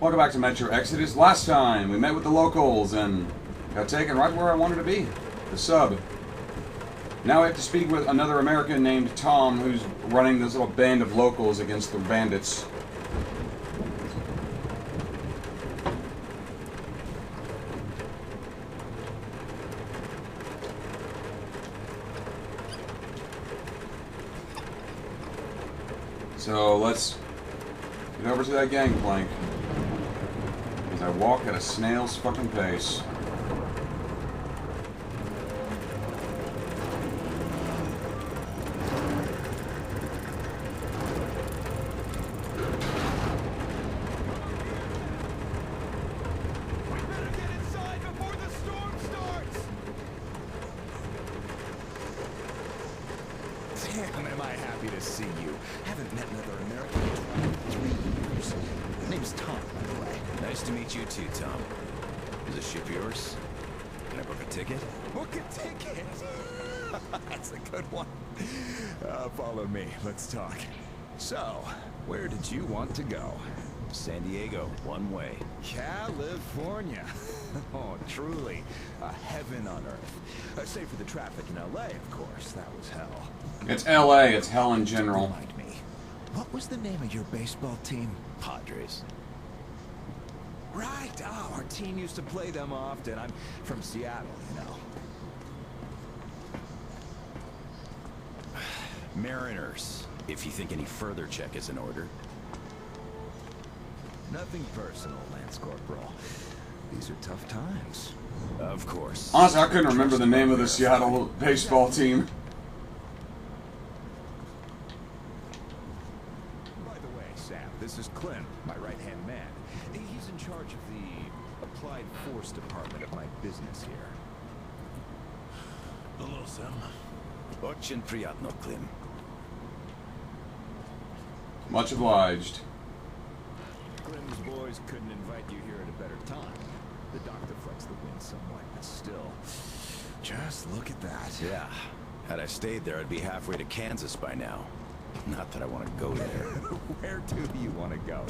Welcome back to Metro Exodus. Last time we met with the locals and got taken right where I wanted to be, the sub. Now I have to speak with another American named Tom who's running this little band of locals against the bandits. So let's get over to that gangplank as I walk at a snail's fucking pace. Damn, am I happy to see you. Haven't met another American in 23 years. Name's Tom, by the way. Nice to meet you too, Tom. Is the ship yours? Can I book a ticket? Book a ticket? That's a good one. Follow me. Let's talk. So, where did you want to go? San Diego, one way. California. Oh, truly. A heaven on earth. Save for the traffic in LA, of course. That was hell. It's LA, it's hell in general. Remind me, what was the name of your baseball team? Padres. Right. Oh, our team used to play them often. I'm from Seattle, you know. Mariners. If you think any further check is in order. Nothing personal, Lance Corporal. These are tough times. Of course. Honestly, I couldn't remember the name of the Seattle baseball team. By the way, Sam, this is Clem, my right-hand man. He's in charge of the Applied Force Department of my business here. Hello, Sam. Очень приятно, Clem. Much obliged. Clem's boys couldn't invite you here at a better time. The doctor flexed the wind somewhat, but still. Just look at that. Yeah. Had I stayed there, I'd be halfway to Kansas by now. Not that I want to go there. Where do you want to go?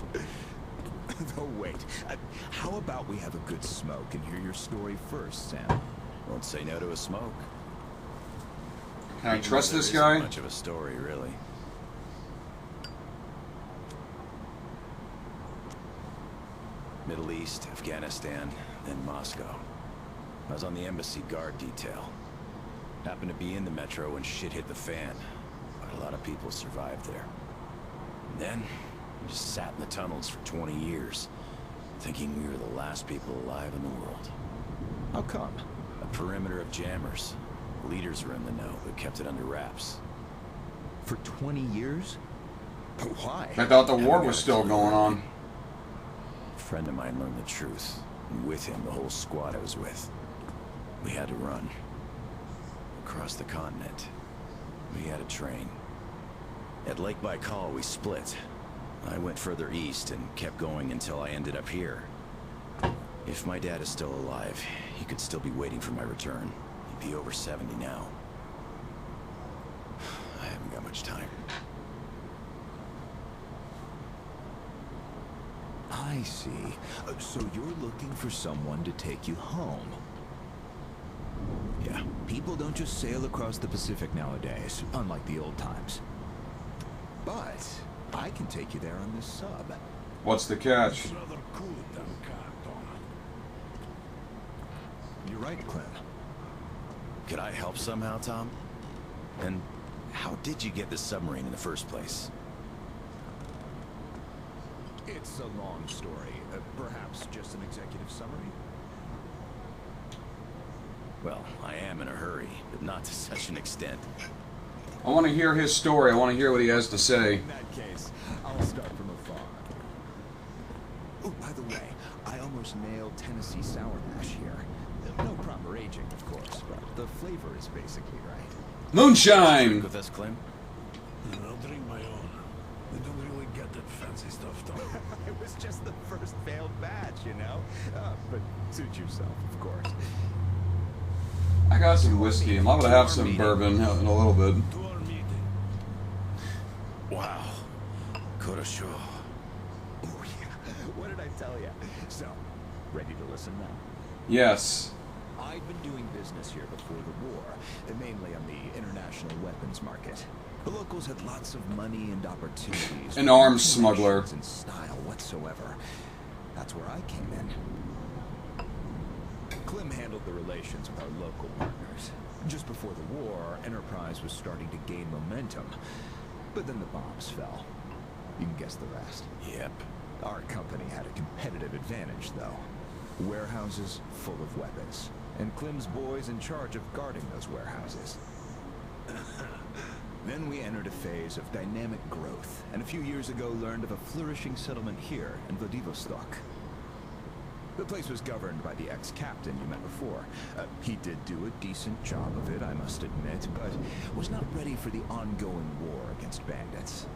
Oh, wait. How about we have a good smoke and hear your story first, Sam? Won't say no to a smoke. Can I trust There this isn't guy? much of a story, really. Middle East, Afghanistan, then Moscow. I was on the embassy guard detail. Happened to be in the metro when shit hit the fan. But a lot of people survived there. And then, we just sat in the tunnels for 20 years, thinking we were the last people alive in the world. How come? A perimeter of jammers. Leaders were in the know, but kept it under wraps. For 20 years? But why? I thought the war was still going on. A friend of mine learned the truth, and with him, the whole squad I was with. We had to run. Across the continent. We had a train. At Lake Baikal, we split. I went further east and kept going until I ended up here. If my dad is still alive, he could still be waiting for my return. He'd be over 70 now. I haven't got much time. I see. So you're looking for someone to take you home. Yeah. People don't just sail across the Pacific nowadays, unlike the old times. But I can take you there on this sub. What's the catch? It's rather cool than carton. You're right, Clem. Could I help somehow, Tom? And how did you get this submarine in the first place? It's a long story. Perhaps just an executive summary? Well, I am in a hurry, but not to such an extent. I want to hear his story. I want to hear what he has to say. In that case, I'll start from afar. Oh, by the way, I almost nailed Tennessee Sour Mash here. No proper aging, of course, but the flavor is basically right. Moonshine! Drink with us, Clem? I'll drink my own. I don't really get that fancy stuff, Tom. It was just the first failed batch, you know? But suit yourself, of course. I got some whiskey. I'm liable to have some bourbon in a little bit. To our meeting. Wow. Korosho. Oh, yeah. What did I tell ya. So, ready to listen now? Yes. I'd been doing business here before the war, mainly on the international weapons market. The locals had lots of money and opportunities. An arms smuggler. In style whatsoever. That's where I came in. Clem handled the relations with our local partners. Just before the war, our enterprise was starting to gain momentum. But then the bombs fell. You can guess the rest. Yep. Our company had a competitive advantage, though. Warehouses full of weapons. And Clem's boys in charge of guarding those warehouses. Then we entered a phase of dynamic growth, and a few years ago learned of a flourishing settlement here in Vladivostok. The place was governed by the ex-captain you met before. He did do a decent job of it, I must admit, but was not ready for the ongoing war against bandits.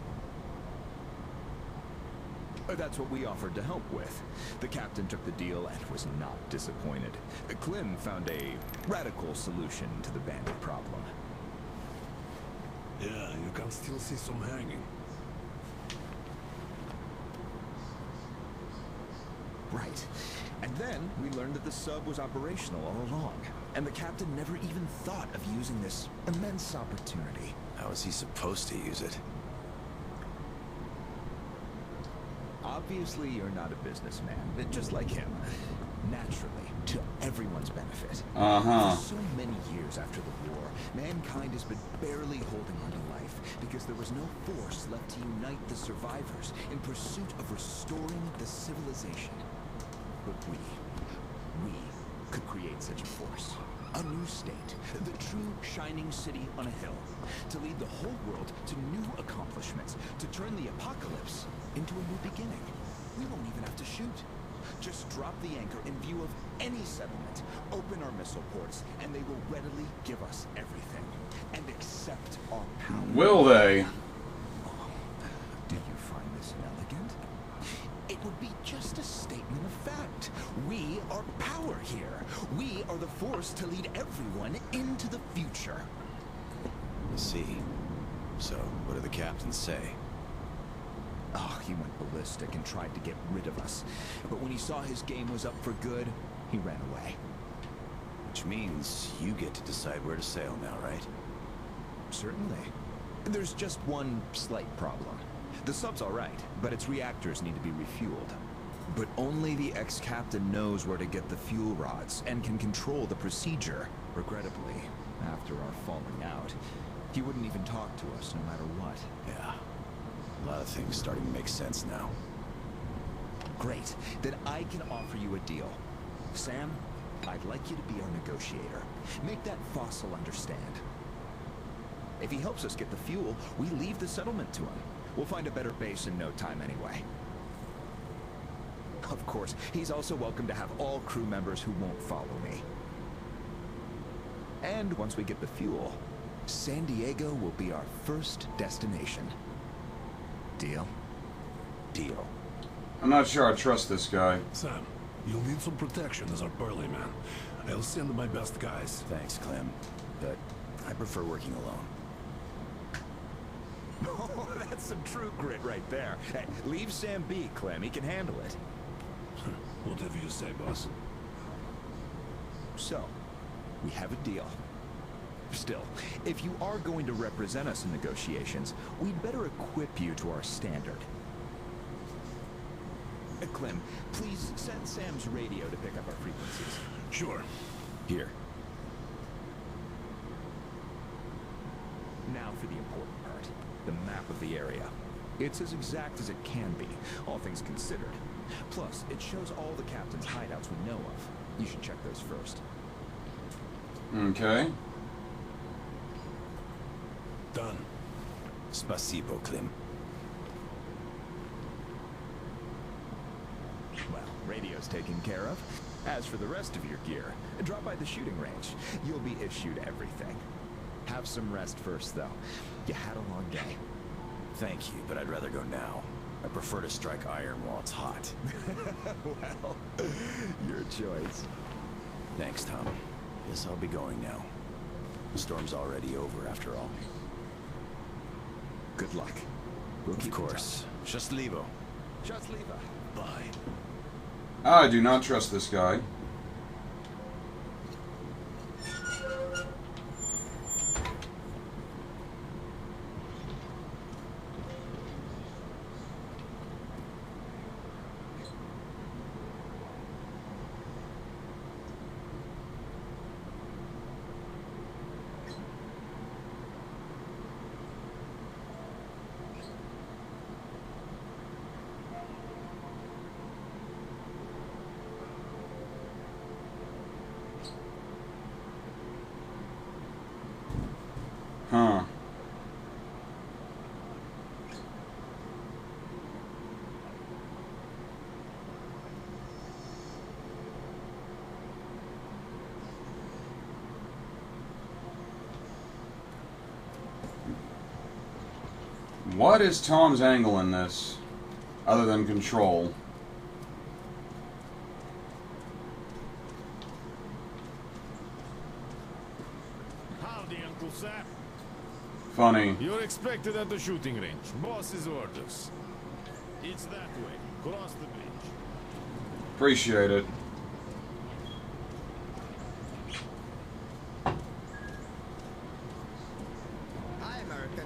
That's what we offered to help with. The captain took the deal and was not disappointed. Clem found a radical solution to the bandit problem. Yeah, you can still see some hanging. Right. And then we learned that the sub was operational all along, and the captain never even thought of using this immense opportunity. How is he supposed to use it? Obviously, you're not a businessman, but just like him. Naturally, to everyone's benefit. Uh-huh. For so many years after the war, mankind has been barely holding on to life because there was no force left to unite the survivors in pursuit of restoring the civilization. But we could create such a force. A new state, the true shining city on a hill, to lead the whole world to new accomplishments, to turn the apocalypse into a new beginning. We won't even have to shoot. Just drop the anchor in view of any settlement, open our missile ports, and they will readily give us everything, and accept our power. Will they? Did you find this elegant? It would be just a statement of fact. We are power here. We are the force to lead everyone into the future. I see. So, what do the captains say? Oh, he went ballistic and tried to get rid of us. But when he saw his game was up for good, he ran away. Which means you get to decide where to sail now, right? Certainly. There's just one slight problem. The sub's all right, but its reactors need to be refueled. But only the ex-captain knows where to get the fuel rods and can control the procedure. Regrettably, after our falling out, he wouldn't even talk to us no matter what. Yeah. A lot of things starting to make sense now. Great. Then I can offer you a deal. Sam, I'd like you to be our negotiator. Make that fossil understand. If he helps us get the fuel, we leave the settlement to him. We'll find a better base in no time anyway. Of course, he's also welcome to have all crew members who won't follow me. And once we get the fuel, San Diego will be our first destination. Deal? Deal. I'm not sure I trust this guy. Sam, you'll need some protection as our burly man. I'll send my best guys. Thanks, Clem. But I prefer working alone. Oh, that's some true grit right there. Hey, leave Sam be, Clem. He can handle it. Whatever you say, boss. So, we have a deal. Still, if you are going to represent us in negotiations, we'd better equip you to our standard. Clem, please set Sam's radio to pick up our frequencies. Sure. Here. Now for the important part. The map of the area. It's as exact as it can be, all things considered. Plus, it shows all the captain's hideouts we know of. You should check those first. Okay. Done. Spasibo, Clem. Well, radio's taken care of. As for the rest of your gear, drop by the shooting range. You'll be issued everything. Have some rest first, though. You had a long day. Thank you, but I'd rather go now. I prefer to strike iron while it's hot. Well, your choice. Thanks, Tom. Guess I'll be going now. The storm's already over, after all. Good luck. We'll Of keep in course. Счастливо. touch. Счастливо. Bye. I do not trust this guy. Huh. What is Tom's angle in this, other than control? Howdy, Uncle Sam. Funny. You're expected at the shooting range. Boss's orders. It's that way. Cross the bridge. Appreciate it. Hi, American.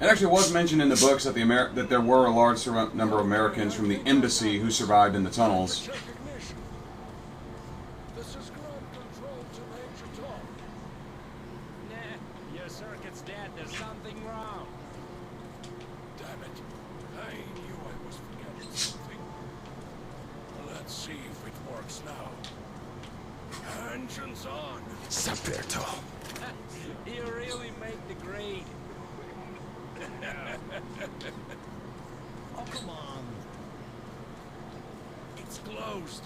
It actually was mentioned in the books that that there were a large number of Americans from the embassy who survived in the tunnels. Check ignition. This is ground control to Major Tom. Nah, your circuit's dead. There's something wrong. Damn it. I knew I was forgetting something. Let's see if it works now. Engines on. Saperto. You really make the grade. Oh, come on. It's closed.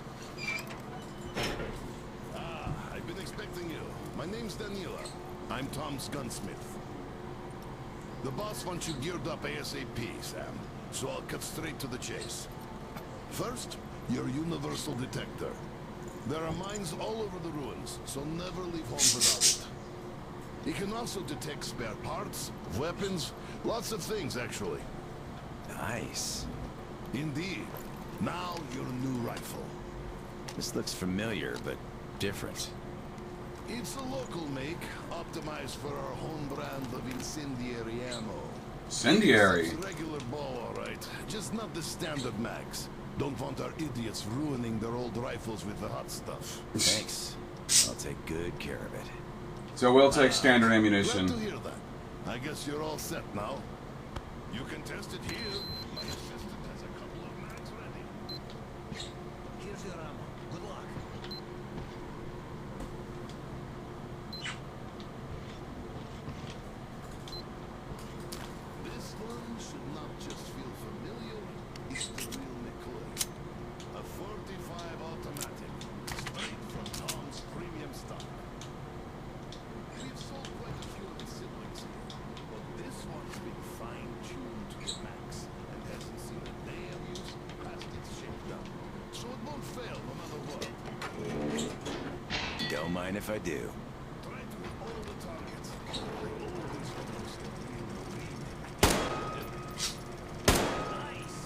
I've been expecting you. My name's Daniela. I'm Tom's gunsmith. The boss wants you geared up ASAP, Sam. So I'll cut straight to the chase. First, your universal detector. There are mines all over the ruins, so never leave home without it. It can also detect spare parts, weapons, lots of things, actually. Nice. Indeed. Now, your new rifle. This looks familiar, but different. It's a local make, optimized for our home brand of incendiary ammo. Incendiary. It's regular ball, all right. Just not the standard mags. Don't want our idiots ruining their old rifles with the hot stuff. Thanks. I'll take good care of it. So we'll take standard Glad ammunition. to hear that. I guess you're all set now. You can test it here. My assistant has a couple of mags ready. Here's your ammo. Good luck. This one should not just feel familiar. It's the real McCoy. A 45 automatic, straight from Tom's premium stock. We've sold quite a few of its siblings here, but this one's been fine-tuned to the max and hasn't seen a day of use past its shakedown. So it won't fail no matter what. Don't mind if I do. Try to hit all the targets. They always supposed to be in the lead. Nice.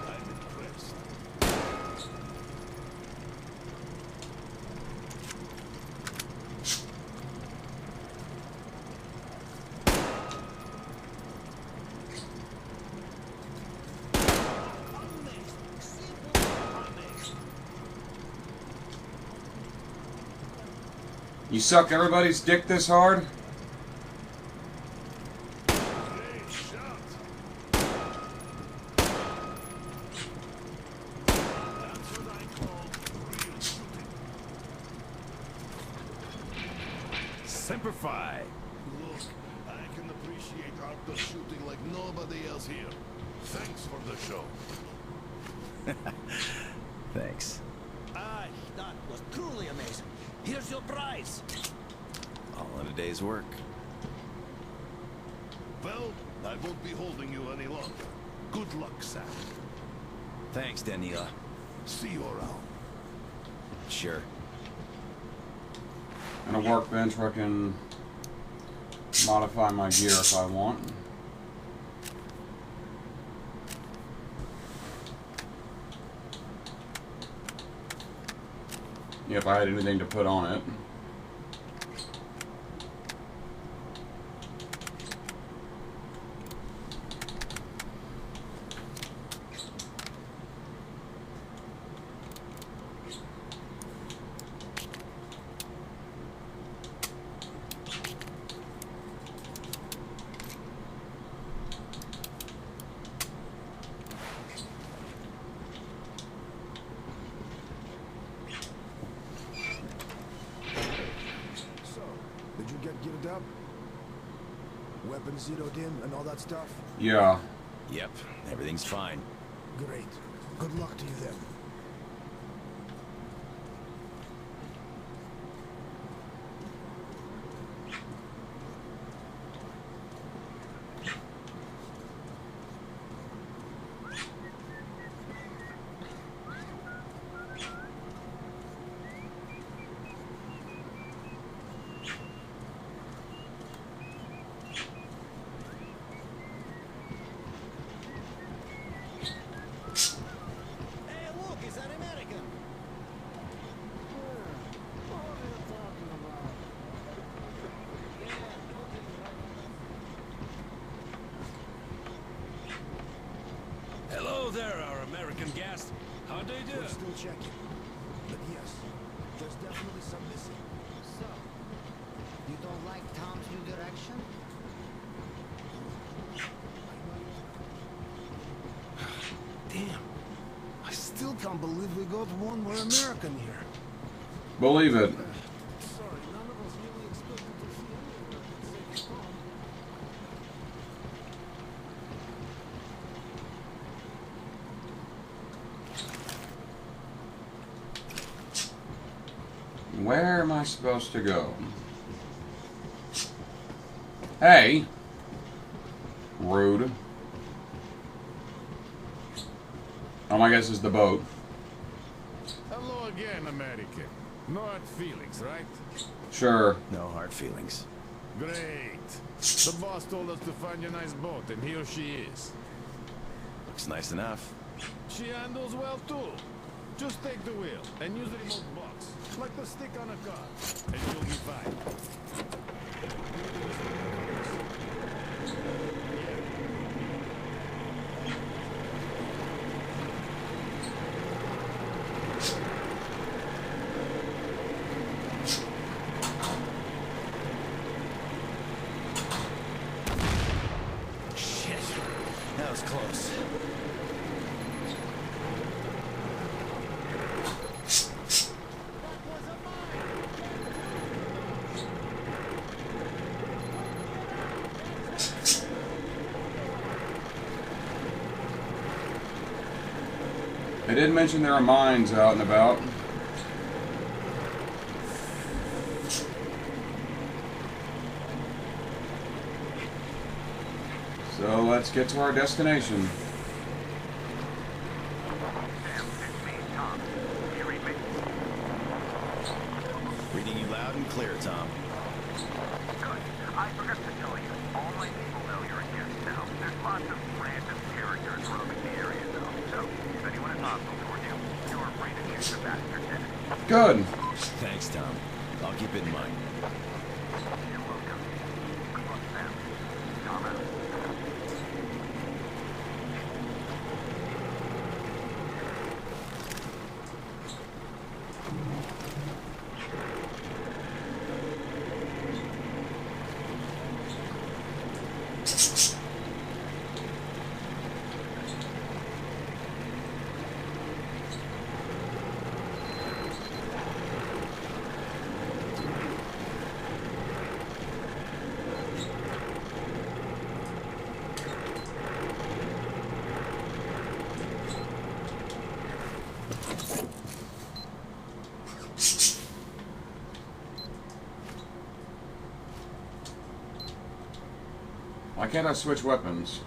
I'm impressed. You suck everybody's dick this hard? Great shot. That's what I call real shooting. Semper Fi. Look, I can appreciate outdoor shooting like nobody else here. Thanks for the show. Thanks. Aye, that was truly amazing. Here's your prize. All in a day's work. Well, I won't be holding you any longer. Good luck, Sam. Thanks, Daniela. See you around. Sure. And a workbench where I can modify my gear if I want. If I had anything to put on it. Geared up? Weapons zeroed in and all that stuff? Yeah. Yep, everything's fine. Great. Good luck to you then. Hello there, our American guest. How do you do? We're still checking. But yes, there's definitely some missing. So, you don't like Tom's new direction? Damn. I still can't believe we got one more American here. Believe it. Sorry, none of us really expected to see any Americans say Tom. Where am I supposed to go? Hey! Rude. Oh, my guess is the boat. Hello again, American. No hard feelings, right? Sure. No hard feelings. Great. The boss told us to find you a nice boat, and here she is. Looks nice enough. She handles well, too. Just take the wheel and use the remote box, like the stick on a car, and you'll be fine. Shit. That was close. They did mention there are mines out and about. So let's get to our destination. Reading you loud and clear, Tom. Good. I forgot to tell you, all my people know you're a guest now. There's lots of random characters roaming the area, though. So, if anyone is hostile toward you, you're free to shoot the bastard dead. Good. Thanks, Tom. I'll keep it in mind. You're welcome. Good luck, Sam. Tom out. Why can't I switch weapons?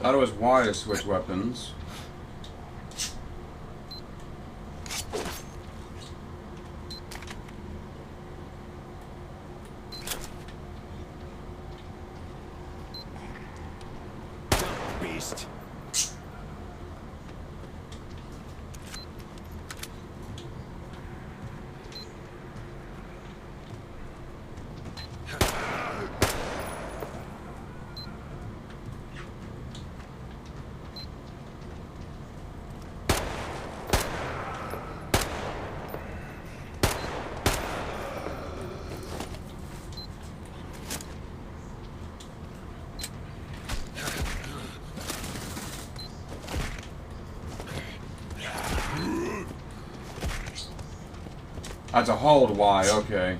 Thought it was Y to switch weapons. Beast. That's a hold Y, okay.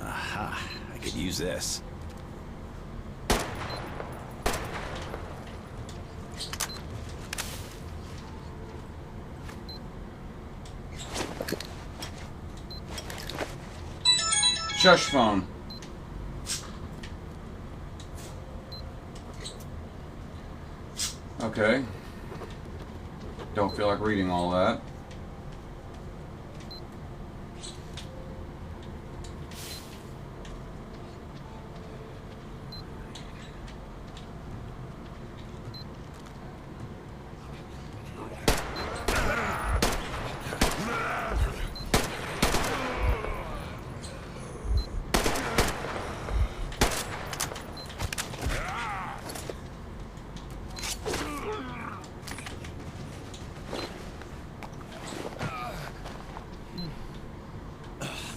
Aha, I could use this. Shush phone. Okay. Don't feel like reading all that.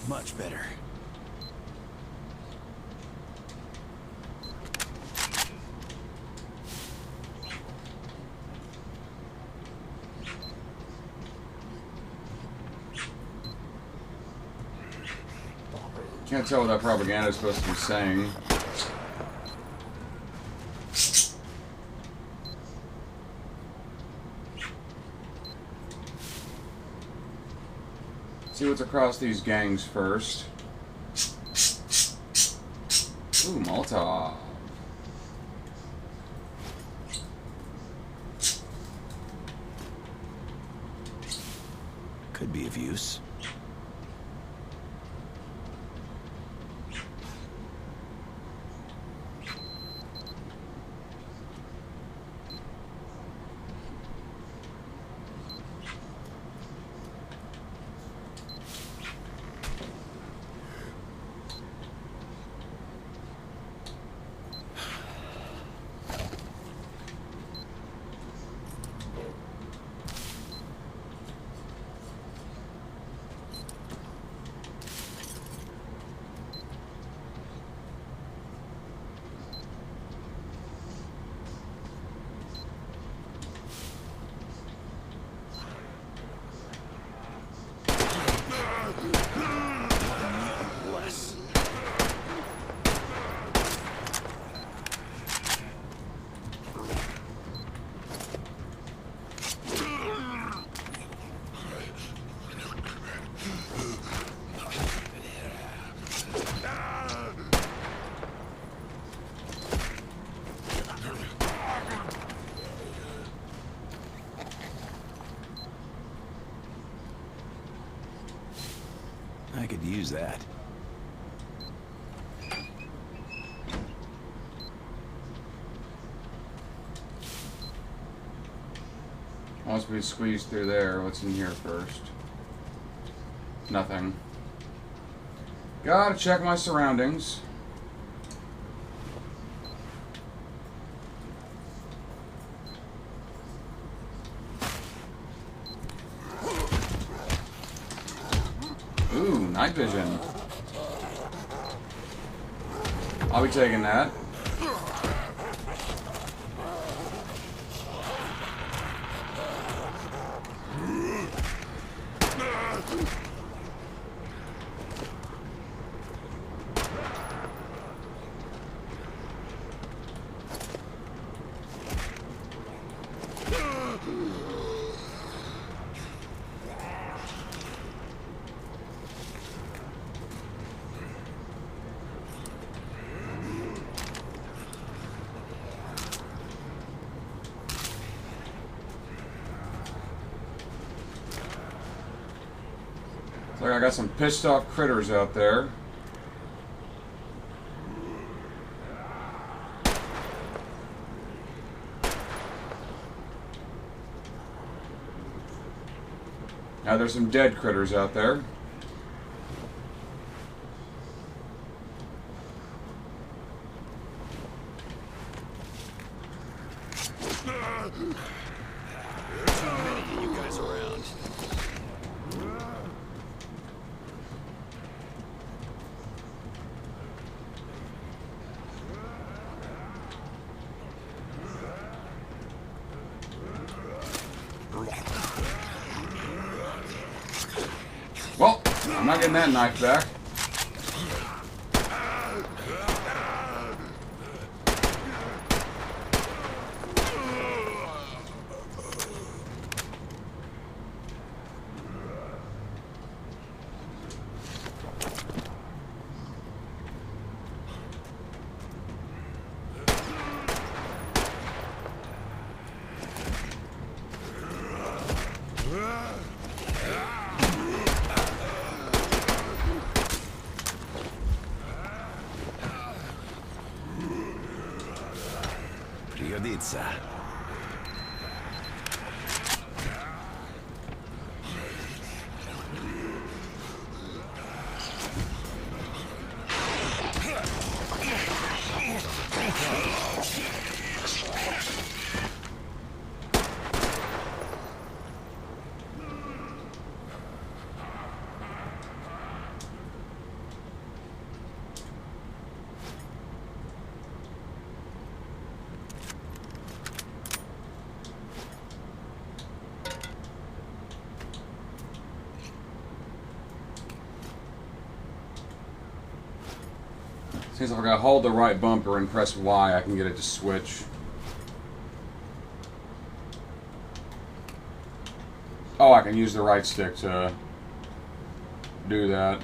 Much better. Can't tell what that propaganda is supposed to be saying. See what's across these gangs first. Ooh, Molotov. Could be of use. Less. I could use that. Once we squeeze through there, what's in here first? Nothing. Gotta check my surroundings. Ooh, night vision. I'll be taking that. Looks like I got some pissed off critters out there. Now there's some dead critters out there. You guys around. Well, I'm not getting that knife back. Пригодится. Seems like if I hold the right bumper and press Y, I can get it to switch. Oh, I can use the right stick to do that.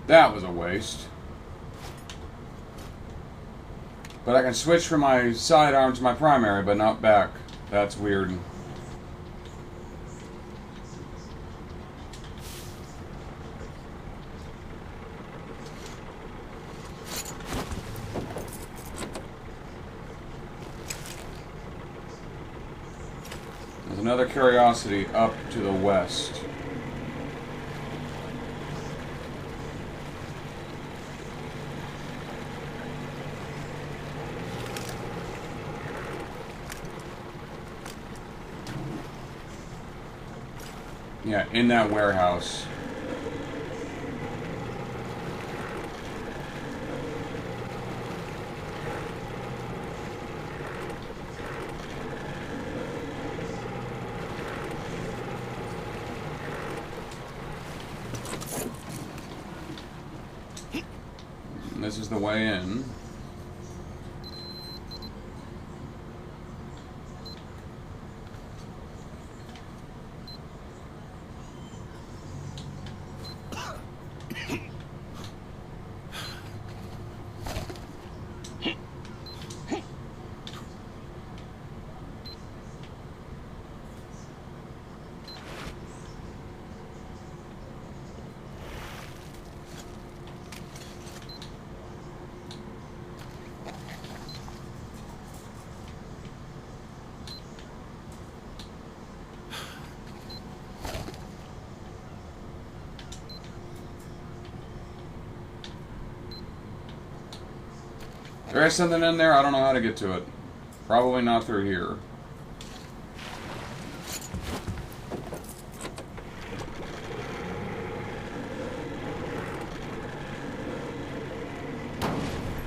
That was a waste. But I can switch from my sidearm to my primary, but not back. That's weird. There's another curiosity up to the west. Yeah, in that warehouse. And this is the way in. There is something in there, I don't know how to get to it. Probably not through here.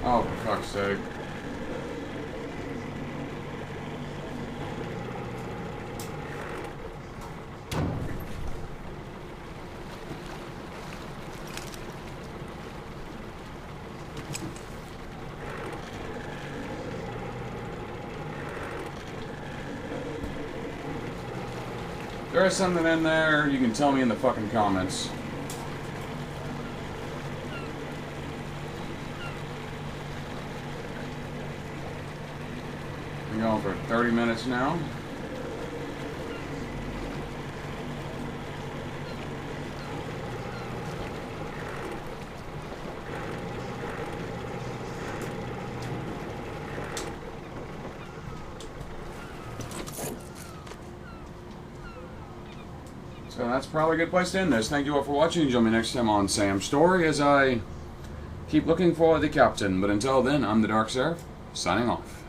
Oh, for fuck's sake. There is something in there, you can tell me in the fucking comments. Been going for 30 minutes now. So that's probably a good place to end this. Thank you all for watching. Join me next time on Sam's Story as I keep looking for the captain. But until then, I'm the Dark Seraph, signing off.